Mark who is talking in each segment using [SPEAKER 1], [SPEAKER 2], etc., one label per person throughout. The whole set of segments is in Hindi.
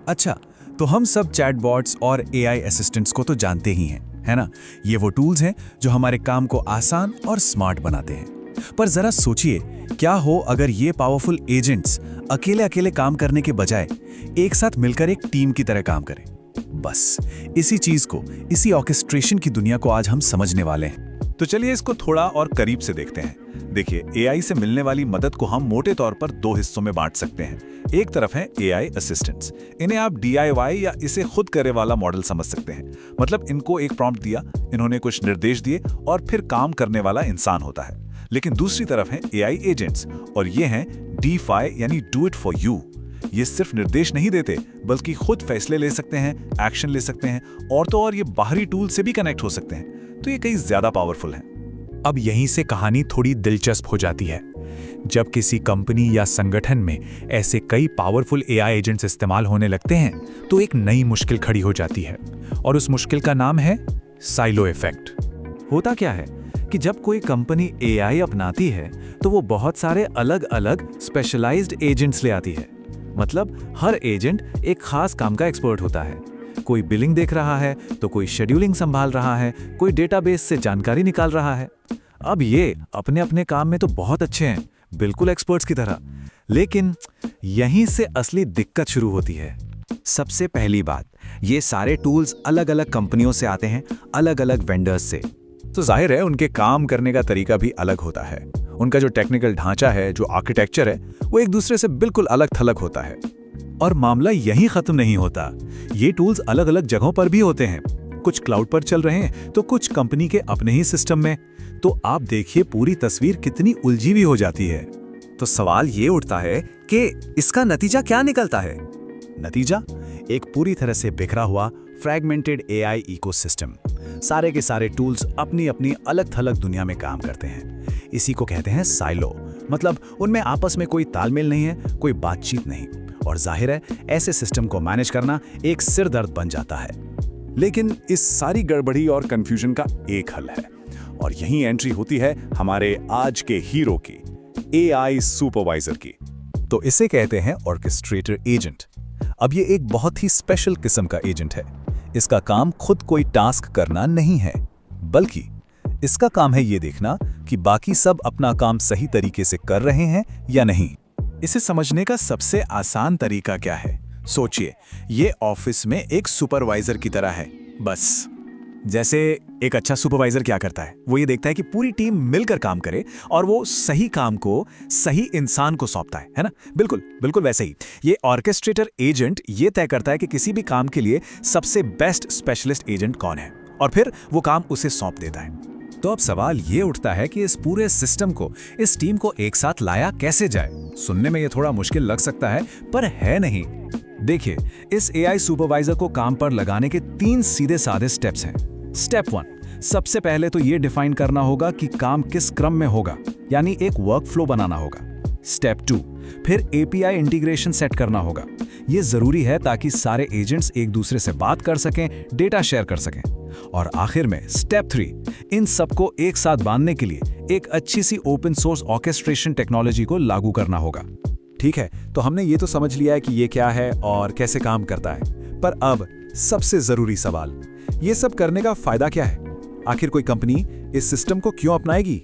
[SPEAKER 1] अच्छा, तो हम सब चैटबॉट्स और एआई असिस्टेंट्स को तो जानते ही हैं, है ना? ये वो टूल्स हैं जो हमारे काम को आसान और स्मार्ट बनाते हैं। पर जरा सोचिए, क्या हो अगर ये पावरफुल एजेंट्स अकेले अकेले काम करने के बजाय एक साथ मिलकर एक टीम की तरह काम करें? बस इसी चीज को, इसी ऑर्केस्ट्रेशन की दुनिया को आज हम समझने वाले हैं।
[SPEAKER 2] तो चलिए इसको थोड़ा और करीब से देखते हैं। देखिए, एआई से मिलने वाली मदद को हम मोटे तौर पर दो हिस्सों में बांट सकते हैं। एक तरफ है एआई असिस्टेंट्स। इन्हें आप डीआईवाई या इसे खुद करे वाला मॉडल समझ सकते हैं। मतलब इनको एक प्रॉम्प्ट दिया, इन्होंने कुछ निर्देश दिए और फिर काम करने वाला इंसान होता है। लेकिन दूसरी तरफ है एआई एजेंट्स, और ये हैं डीफाई यानी डू इट फॉर यू। ये सिर्फ निर्देश नहीं देते, बल्कि खुद फैसले ले सकते हैं, एक्शन ले सकते हैं, और तो और ये बाहरी टूल से भी कनेक्ट हो सकते हैं। तो ये कहीं ज्यादा पावरफुल हैं।
[SPEAKER 3] अब यहीं से कहानी थोड़ी दिलचस्प हो जाती है। जब किसी कंपनी या संगठन में ऐसे कई पावरफुल एआई एजेंट्स इस्तेमाल होने लगते हैं, तो एक नई मुश्किल खड़ी हो जाती है, और उस मुश्किल का नाम है साइलो इफेक्ट।
[SPEAKER 1] होता क्या है कि जब कोई कंपनी एआई अपनाती है, तो वो बहुत सारे अलग अलग स्पेशलाइज्ड एजेंट्स ले आती है। मतलब हर एजेंट एक खास काम का एक्सपर्ट होता है। कोई बिलिंग देख रहा है, तो कोई शेड्यूलिंग संभाल रहा है, कोई डेटाबेस से जानकारी निकाल रहा है। अब ये अपने अपने काम में तो बहुत अच्छे हैं, बिल्कुल एक्सपर्ट्स की तरह। लेकिन यहीं से असली दिक्कत शुरू होती है।
[SPEAKER 4] सबसे पहली बात, ये सारे टूल्स अलग अलग कंपनियों से आते हैं, अलग अलग वेंडर्स से।
[SPEAKER 2] तो जाहिर है उनके काम करने का तरीका भी अलग होता है। उनका जो टेक्निकल ढांचा है, जो आर्किटेक्चर है, वो एक दूसरे से बिल्कुल अलग थलग होता है।
[SPEAKER 1] और मामला यहीं खत्म नहीं होता। ये टूल्स अलग अलग जगहों पर भी होते हैं। कुछ क्लाउड पर चल रहे हैं, तो कुछ कंपनी के अपने ही सिस्टम में। तो आप देखिए पूरी तस्वीर कितनी उलझी हुई हो जाती है।
[SPEAKER 4] तो सवाल ये उठता है कि इसका नतीजा क्या निकलता है?
[SPEAKER 1] नतीजा एक पूरी तरह से बिखरा हुआ फ्रैगमेंटेड एआई इकोसिस्टम। सारे के सारे टूल्स अपनी अपनी अलग थलग दुनिया में काम करते हैं। इसी को कहते हैं साइलो। मतलब उनमें आपस में कोई तालमेल नहीं है, कोई बातचीत नहीं। और जाहिर है ऐसे सिस्टम को मैनेज करना एक सिरदर्द बन जाता है।
[SPEAKER 2] लेकिन इस सारी गड़बड़ी और कंफ्यूजन का एक हल है, और यही एंट्री होती है हमारे आज के हीरो की, एआई सुपरवाइजर की।
[SPEAKER 3] तो इसे कहते हैं ऑर्केस्ट्रेटर एजेंट। अब ये एक बहुत ही स्पेशल किस्म का एजेंट है। इसका काम खुद कोई टास्क करना नहीं है, बल्कि इसका काम है ये देखना कि बाकी सब अपना काम सही तरीके से कर रहे हैं या नहीं।
[SPEAKER 1] इसे समझने का सबसे आसान तरीका क्या है? सोचिए, ये ऑफिस में एक सुपरवाइजर की तरह है। बस जैसे एक अच्छा सुपरवाइजर क्या करता है, वो ये देखता है कि पूरी टीम मिलकर काम करे और वो सही काम को सही इंसान को सौंपता है ना? बिल्कुल बिल्कुल वैसे ही ये ऑर्केस्ट्रेटर एजेंट ये तय करता है कि किसी भी काम के लिए सबसे बेस्ट स्पेशलिस्ट एजेंट कौन है, और फिर वो काम उसे सौंप देता है।
[SPEAKER 3] तो अब सवाल ये उठता है कि इस पूरे सिस्टम को, इस टीम को एक साथ लाया कैसे जाए? सुनने में ये थोड़ा मुश्किल लग सकता है, पर है नहीं।
[SPEAKER 1] देखिए, इस एआई सुपरवाइजर को काम पर लगाने के 3 सीधे साधे स्टेप्स हैं। स्टेप 1, सबसे पहले तो ये डिफाइन करना होगा कि काम किस क्रम में होगा, यानी एक वर्कफ्लो बनाना होगा। स्टेप 2, फिर एपीआई इंटीग्रेशन सेट करना होगा। ये जरूरी है ताकि सारे एजेंट्स एक दूसरे से बात कर सकें, डेटा शेयर कर सकें। और आखिर में स्टेप 3, इन सबको एक साथ बांधने के लिए एक अच्छी सी ओपन सोर्स ऑर्केस्ट्रेशन टेक्नोलॉजी को लागू करना होगा। ठीक है, तो हमने ये तो समझ लिया है कि ये क्या है और कैसे काम करता है। पर अब सबसे जरूरी सवाल, ये सब करने का फायदा क्या है? आखिर कोई कंपनी इस सिस्टम को क्यों अपनाएगी?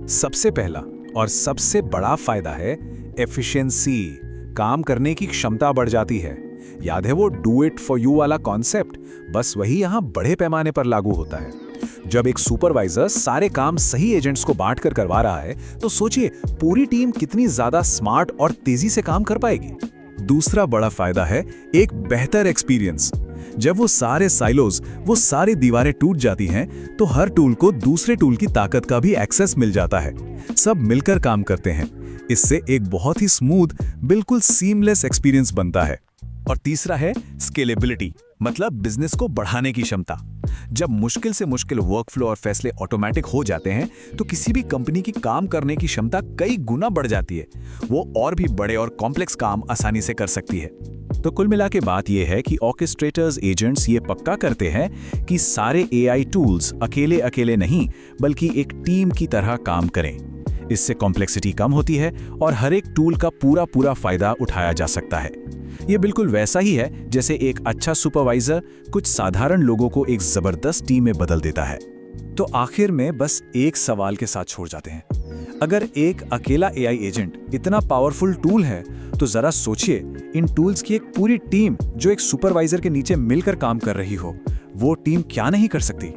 [SPEAKER 1] सबसे पहला और सबसे बड़ा फायदा है एफिशिएंसी। काम करने की क्षमता बढ़ जाती है। याद है वो डू इट फॉर यू वाला कॉन्सेप्ट? बस वही यहां बड़े पैमाने पर लागू होता है। जब एक सुपरवाइजर सारे काम सही एजेंट्स को बांटकर करवा रहा है, तो सोचिए पूरी टीम कितनी ज्यादा स्मार्ट और तेजी से काम कर पाएगी। दूसरा बड़ा फायदा है एक बेहतर एक्सपीरियंस। जब वो सारे साइलोज, वो सारी दीवारें टूट जाती हैं, तो हर टूल को दूसरे टूल की ताकत का भी एक्सेस मिल जाता है। सब मिलकर काम करते हैं। इससे एक बहुत ही स्मूथ, बिल्कुल सीमलेस एक्सपीरियंस बनता है। और तीसरा है स्केलेबिलिटी, मतलब बिजनेस को बढ़ाने की क्षमता। जब मुश्किल से मुश्किल वर्कफ्लो और फैसले ऑटोमेटिक हो जाते हैं, तो किसी भी कंपनी की काम करने की क्षमता कई गुना बढ़ जाती है। वो और भी बड़े और कॉम्प्लेक्स काम आसानी से कर सकती है। तो कुल मिला के बात यह है कि ऑर्केस्ट्रेटर्स एजेंट्स ये पक्का करते हैं कि सारे एआई टूल्स अकेले अकेले नहीं, बल्कि एक टीम की तरह काम करें। इससे कॉम्प्लेक्सिटी कम होती है और हर एक टूल का पूरा फायदा उठाया जा सकता है। ये बिल्कुल वैसा ही है जैसे एक अच्छा सुपरवाइजर कुछ साधारण लोगों को एक जबरदस्त टीम में बदल देता है। तो आखिर में बस एक सवाल के साथ छोड़ जाते हैं, अगर एक अकेला एआई एजेंट इतना पावरफुल टूल है तो जरा सोचिए इन टूल्स की एक पूरी टीम जो एक सुपरवाइजर के नीचे मिलकर काम कर रही हो, वो टीम क्या नहीं कर सकती।